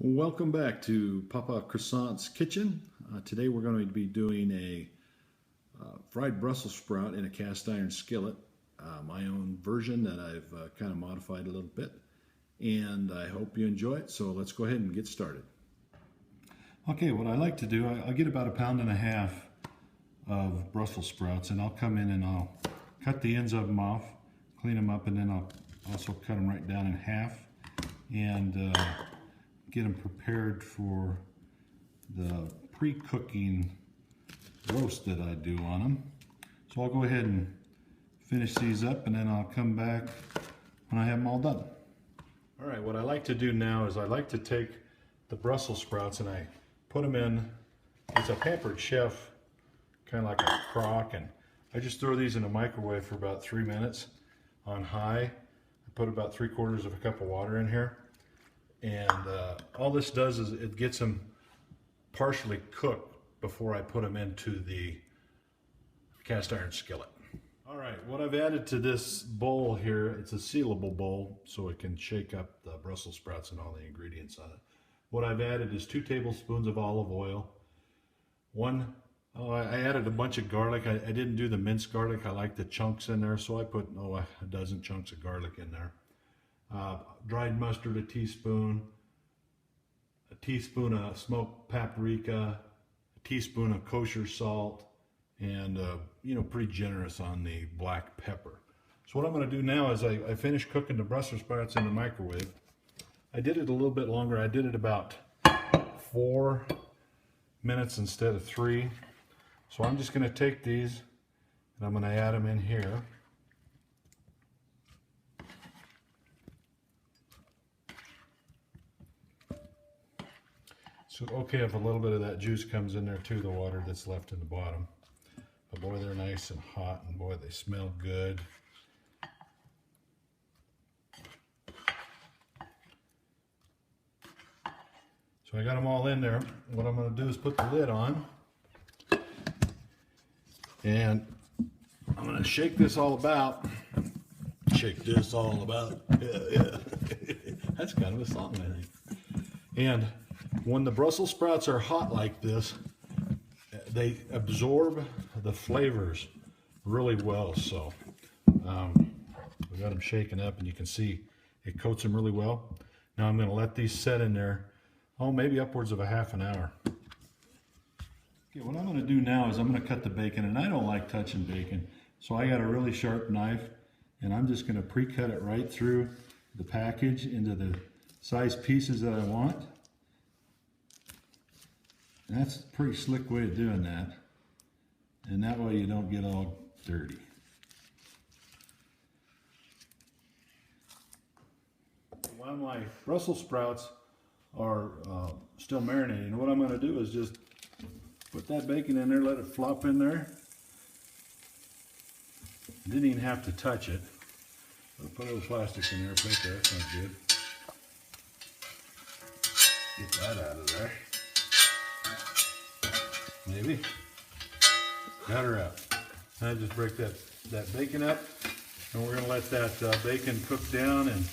Welcome back to Papa Croissants Kitchen. Today we're going to be doing a fried Brussels sprout in a cast iron skillet, my own version that I've kind of modified a little bit, and I hope you enjoy it. So let's go ahead and get started. Okay, what I like to do, I'll get about 1.5 pounds of Brussels sprouts, and I'll come in and I'll cut the ends of them off, clean them up, and then I'll also cut them right down in half and get them prepared for the pre-cooking roast that I do on them. So I'll go ahead and finish these up, and then I'll come back when I have them all done. All right, what I like to do now is I like to take the Brussels sprouts and I put them in, it's a Pampered Chef, kind of like a crock, and I just throw these in a microwave for about 3 minutes on high. I put about 3/4 of a cup of water in here. And all this does is it gets them partially cooked before I put them into the cast iron skillet. All right, what I've added to this bowl here, it's a sealable bowl so it can shake up the Brussels sprouts and all the ingredients on it. What I've added is 2 tablespoons of olive oil. I added a bunch of garlic. I didn't do the minced garlic. I like the chunks in there, so I put a dozen chunks of garlic in there. Dried mustard, a teaspoon of smoked paprika, a teaspoon of kosher salt, and pretty generous on the black pepper. So what I'm going to do now is I finished cooking the Brussels sprouts in the microwave. I did it a little bit longer. I did it about 4 minutes instead of 3. So I'm just going to take these and I'm going to add them in here. So okay, if a little bit of that juice comes in there too, the water that's left in the bottom. But boy, they're nice and hot, and boy, they smell good. So I got them all in there. What I'm going to do is put the lid on, and I'm going to shake this all about. Shake this all about. Yeah. That's kind of a song, I think. And when the Brussels sprouts are hot like this, they absorb the flavors really well. So we got them shaken up, and you can see it coats them really well. Now I'm going to let these set in there, maybe upwards of a half an hour. Okay, what I'm going to do now is I'm going to cut the bacon, and I don't like touching bacon, so I got a really sharp knife, and I'm just going to pre-cut it right through the package into the size pieces that I want. And that's a pretty slick way of doing that. And that way you don't get all dirty. While my Brussels sprouts are still marinating, what I'm going to do is just put that bacon in there, let it flop in there. Didn't even have to touch it. I'll put a little plastic in there, right there, that sounds good. Get that out of there. Maybe. Got her out. Now just break that bacon up, and we're going to let that bacon cook down, and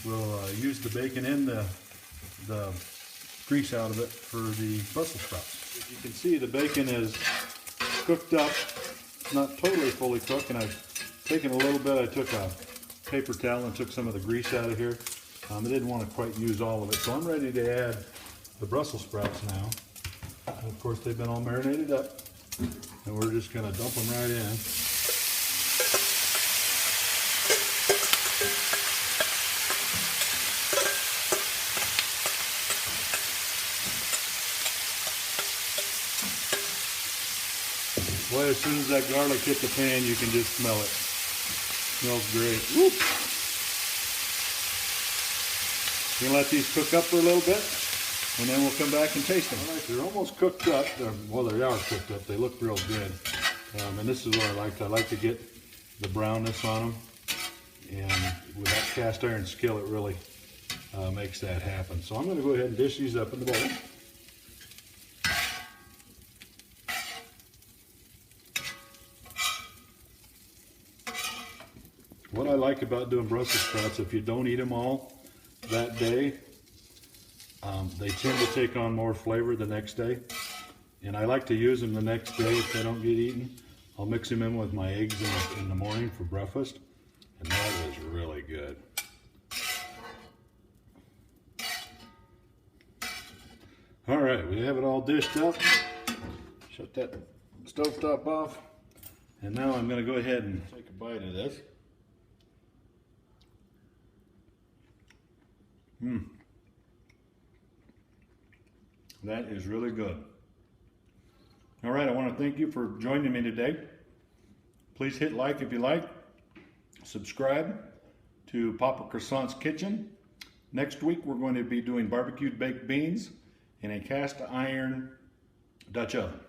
we'll use the bacon and the grease out of it for the Brussels sprouts. As you can see, the bacon is cooked up, not totally fully cooked, and I've taken a little bit. I took a paper towel and took some of the grease out of here. I didn't want to quite use all of it, so I'm ready to add the Brussels sprouts now. And of course, they've been all marinated up, and we're just going to dump them right in. Boy, as soon as that garlic hit the pan, you can just smell it. Smells great. Whoop. We're going to let these cook up for a little bit, and then we'll come back and taste them. All right, they're almost cooked up. Well, they are cooked up. They look real good. And this is what I like. I like to get the brownness on them. And with that cast iron skillet, it really makes that happen. So I'm going to go ahead and dish these up in the bowl. What I like about doing Brussels sprouts, if you don't eat them all that day, They tend to take on more flavor the next day. And I like to use them the next day if they don't get eaten. I'll mix them in with my eggs in the morning for breakfast. And that is really good. All right, we have it all dished up. Shut that stovetop off. And now I'm going to go ahead and take a bite of this. That is really good. All right, I want to thank you for joining me today. Please hit like if you like. Subscribe to Papa Croissants Kitchen. Next week we're going to be doing barbecued baked beans in a cast iron Dutch oven.